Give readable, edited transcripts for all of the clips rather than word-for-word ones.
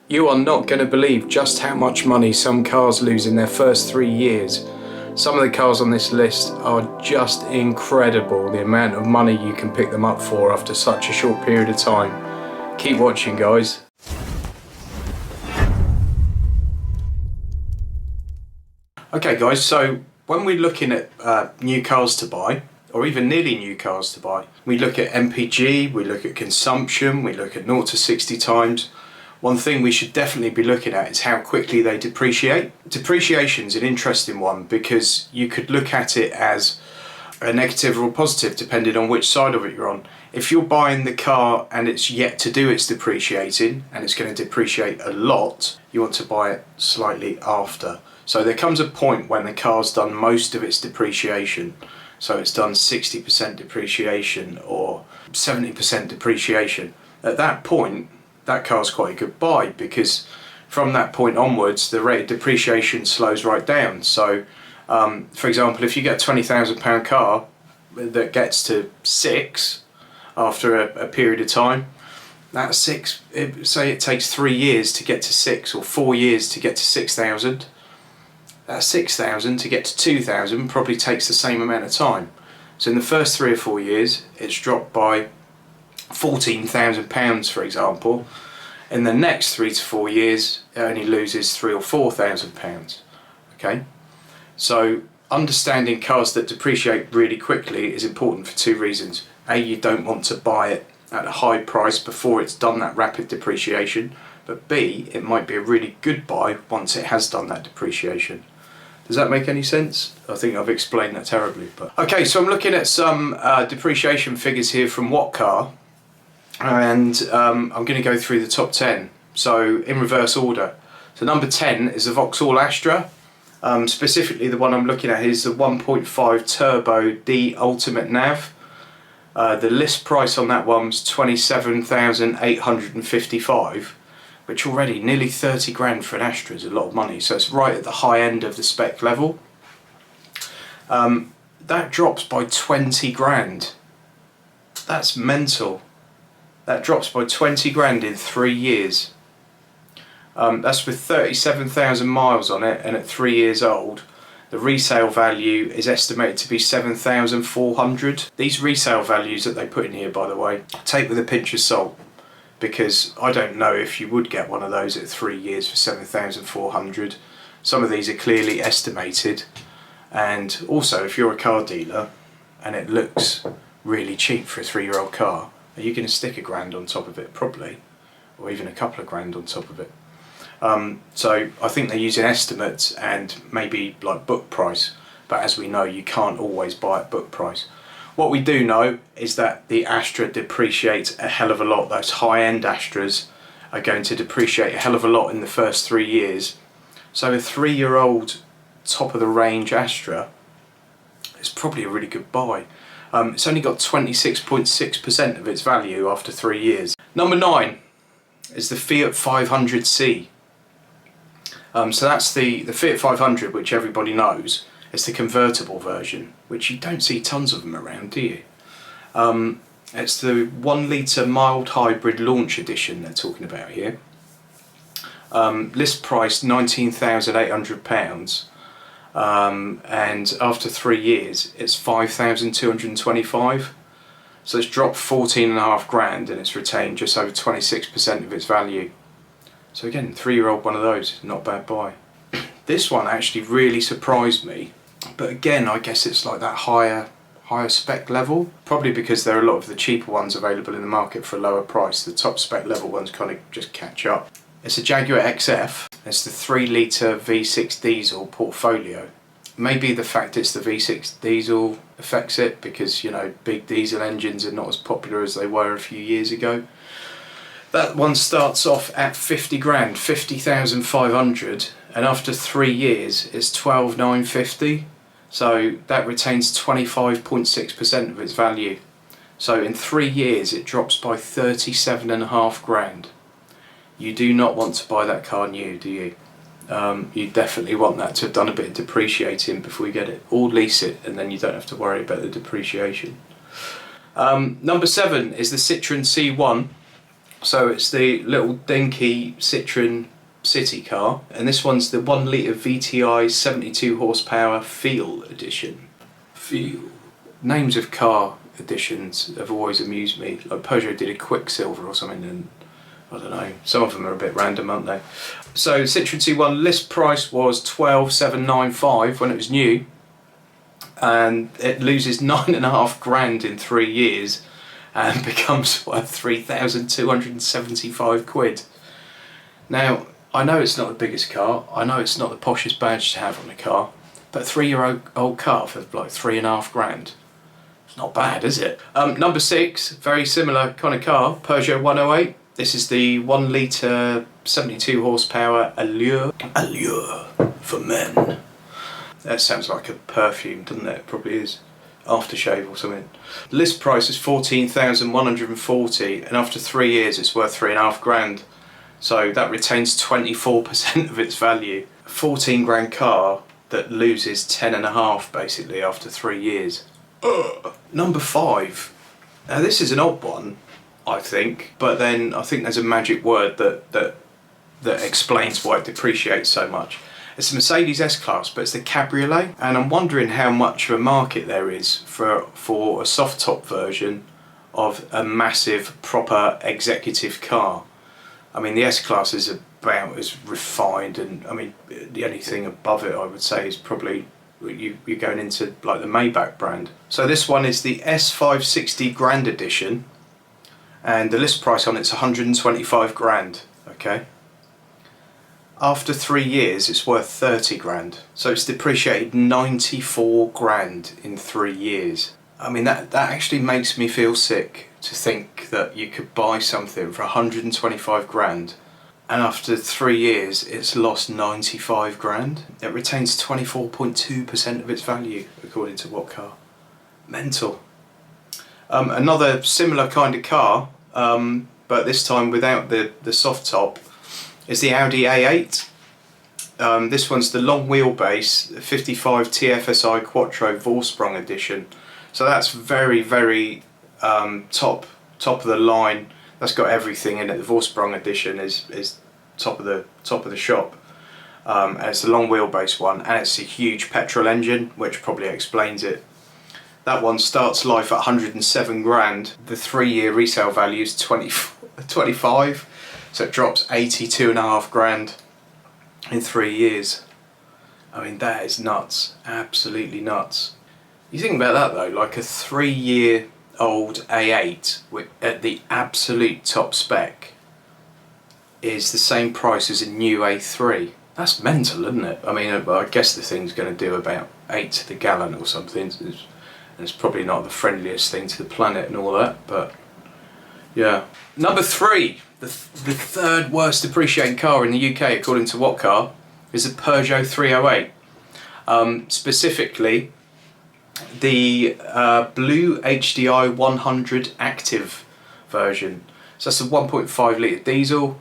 You are not going to believe just how much money some cars lose in their first 3 years. Some of the cars on this list are just incredible, the amount of money you can pick them up for after such a short period of time. Keep watching, guys. Okay guys, so when we're looking at new cars to buy, or even nearly new cars to buy, we look at MPG, we look at consumption, we look at 0 to 60 times. One thing we should definitely be looking at is how quickly they depreciate. Depreciation is an interesting one because you could look at it as a negative or a positive depending on which side of it you're on. If you're buying the car and it's yet to do its depreciating and it's going to depreciate a lot, you want to buy it slightly after. So there comes a point when the car's done most of its depreciation. So it's done 60% depreciation or 70% depreciation. At that point, that car's quite a good buy because from that point onwards the rate of depreciation slows right down. So for example, if you get a £20,000 car that gets to 6 after a period of time, that 6, say it takes 3 years to get to 6 or 4 years to get to 6,000, that 6,000 to get to 2,000 probably takes the same amount of time. So in the first 3 or 4 years it's dropped by £14,000, for example. In the next 3 to 4 years it only loses £3,000 or £4,000. Okay, so understanding cars that depreciate really quickly is important for 2 reasons. A, you don't want to buy it at a high price before it's done that rapid depreciation, but B, it might be a really good buy once it has done that depreciation. Does that make any sense? I think I've explained that terribly. But okay, so I'm looking at some depreciation figures here from What Car, and I'm going to go through the top 10. So in reverse order. So number 10 is the Vauxhall Astra. Specifically the one I'm looking at is the 1.5 Turbo D Ultimate Nav. The list price on that one was $27,855, which already nearly 30 grand for an Astra is a lot of money. So it's right at the high end of the spec level. That drops by 20 grand. That's mental. That drops by 20 grand in 3 years. That's with 37,000 miles on it, and at 3 years old, the resale value is estimated to be 7,400. These resale values that they put in here, by the way, take with a pinch of salt, because I don't know if you would get one of those at 3 years for 7,400. Some of these are clearly estimated, and also if you're a car dealer and it looks really cheap for a 3-year-old car, are you going to stick £1,000 on top of it? Probably, or even a couple of grand on top of it. So I think they're using estimates and maybe like book price, but as we know, you can't always buy at book price. What we do know is that the Astra depreciates a hell of a lot. Those high-end Astras are going to depreciate a hell of a lot in the first 3 years. So a 3-year-old top-of-the-range Astra is probably a really good buy. It's only got 26.6% of its value after 3 years. Number 9 is the Fiat 500C. So that's the Fiat 500, which everybody knows. It's the convertible version, which you don't see tons of them around, do you? It's the 1 litre mild hybrid launch edition they're talking about here. List price £19,800. And after 3 years it's 5,225. So it's dropped 14.5 grand and it's retained just over 26% of its value. So again, 3-year-old one of those, not a bad buy. This one actually really surprised me, but again I guess it's like that higher spec level, probably because there are a lot of the cheaper ones available in the market for a lower price. The top spec level ones kind of just catch up. It's a Jaguar Xf. It's the 3 litre V6 diesel portfolio. Maybe the fact it's the V6 diesel affects it, because you know, big diesel engines are not as popular as they were a few years ago. That one starts off at 50 grand, 50,500, and after 3 years it's 12,950. So that retains 25.6% of its value. So in 3 years it drops by 37.5 grand. You do not want to buy that car new, do you? You definitely want that to have done a bit of depreciating before you get it, or lease it, and then you don't have to worry about the depreciation. Number 7 is the Citroen C1. So it's the little dinky Citroen city car, and this one's the 1 litre VTI 72 horsepower Feel edition. Feel. Names of car editions have always amused me. Like Peugeot did a Quicksilver or something, and I don't know, some of them are a bit random, aren't they? So Citroen C1 list price was 12,795 when it was new, and it loses 9.5 grand in 3 years and becomes worth 3,275 quid. Now, I know it's not the biggest car, I know it's not the poshest badge to have on a car, but a 3-year-old car for like 3.5 grand. It's not bad, is it? Number 6, very similar kind of car, Peugeot 108. This is the 1 litre 72 horsepower Allure. Allure for men. That sounds like a perfume, doesn't it? It probably is. Aftershave or something. The list price is 14,140, and after 3 years it's worth 3.5 grand. So that retains 24% of its value. A 14 grand car that loses 10.5 basically after 3 years. Ugh. Number 5. Now this is an odd one, I think, but then I think there's a magic word that explains why it depreciates so much. It's a Mercedes S-Class, but it's the Cabriolet, and I'm wondering how much of a market there is for a soft top version of a massive proper executive car. I mean, the S-Class is about as refined, and I mean the only thing above it I would say is probably you're going into like the Maybach brand. So this one is the S560 Grand Edition, and the list price on it's 125 grand, okay? After 3 years it's worth 30 grand, so it's depreciated 94 grand in 3 years. I mean that actually makes me feel sick to think that you could buy something for 125 grand and after 3 years it's lost 95 grand. It retains 24.2% of its value according to what car? Mental. Another similar kind of car, but this time without the soft top, is the Audi A8. This one's the long wheelbase 55 TFSI Quattro Vorsprung edition. So that's very top of the line. That's got everything in it. The Vorsprung edition is top of the shop. And it's the long wheelbase one, and it's a huge petrol engine, which probably explains it. That one starts life at 107 grand. The 3-year resale value is 25. So it drops 82.5 grand in 3 years. I mean, that is nuts. Absolutely nuts. You think about that though, like a 3-year-old A8 at the absolute top spec is the same price as a new A3. That's mental, isn't it? I mean, I guess the thing's going to do about 8 to the gallon or something. It's probably not the friendliest thing to the planet and all that, but yeah. Number 3. The third worst depreciating car in the UK according to what car is the Peugeot 308. Specifically the blue HDI 100 active version. So that's a 1.5 litre diesel.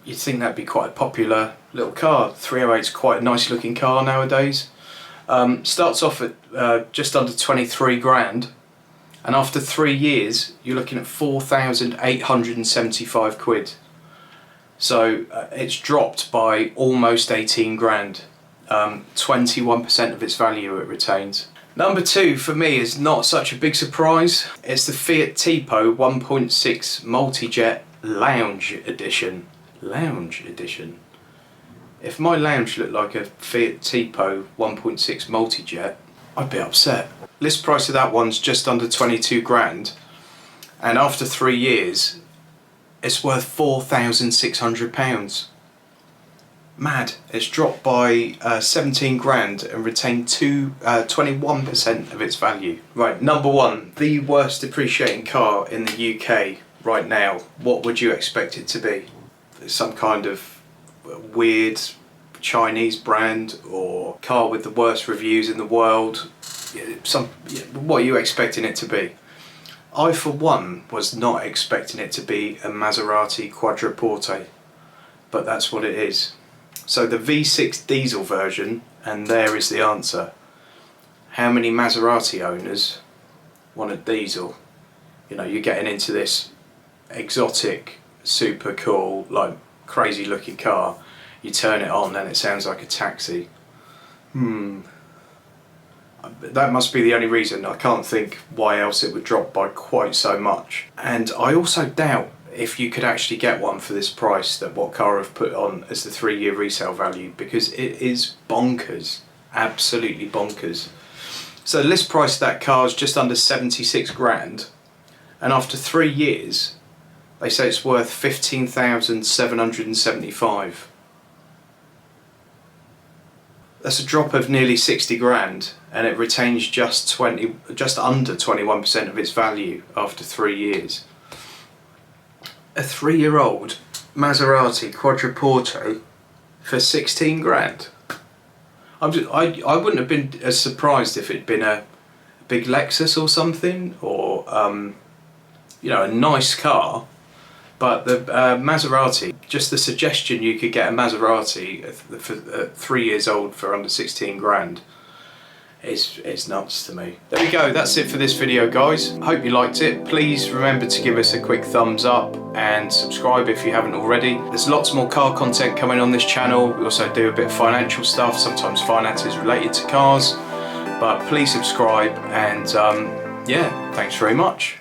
You'd think that'd be quite a popular little car. 308's quite a nice looking car nowadays. Starts off at just under 23 grand. And after 3 years, you're looking at 4,875 quid. So it's dropped by almost 18 grand. 21% of its value it retains. Number 2 for me is not such a big surprise. It's the Fiat Tipo 1.6 Multi-Jet Lounge Edition. Lounge Edition. If my lounge looked like a Fiat Tipo 1.6 Multi-Jet, I'd be upset. List price of that one's just under 22 grand, and after 3 years it's worth £4,600. Mad. It's dropped by 17 grand and retained 21% of its value. Right, number 1, the worst depreciating car in the UK right now. What would you expect it to be? Some kind of weird Chinese brand or car with the worst reviews in the world? What are you expecting it to be? I for one was not expecting it to be a Maserati Quadriporto, but that's what it is. So the V6 diesel version, and there is the answer. How many Maserati owners want a diesel? You know, you're getting into this exotic super cool, like crazy looking car, you turn it on and it sounds like a taxi. That must be the only reason. I can't think why else it would drop by quite so much. And I also doubt if you could actually get one for this price that what car have put on as the 3-year resale value, because it is bonkers, absolutely bonkers. So the list price of that car is just under 76 grand, and after 3 years they say it's worth 15,775. That's a drop of nearly 60 grand, and it retains just under 21% of its value after 3 years. A 3-year-old Maserati Quadriporto for 16 grand. I wouldn't have been as surprised if it'd been a big Lexus or something, or you know, a nice car. But the Maserati, just the suggestion you could get a Maserati for 3 years old for under 16 grand is nuts to me. There we go, that's it for this video, guys. Hope you liked it. Please remember to give us a quick thumbs up and subscribe if you haven't already. There's lots more car content coming on this channel. We also do a bit of financial stuff, sometimes finances related to cars. But please subscribe, and yeah, thanks very much.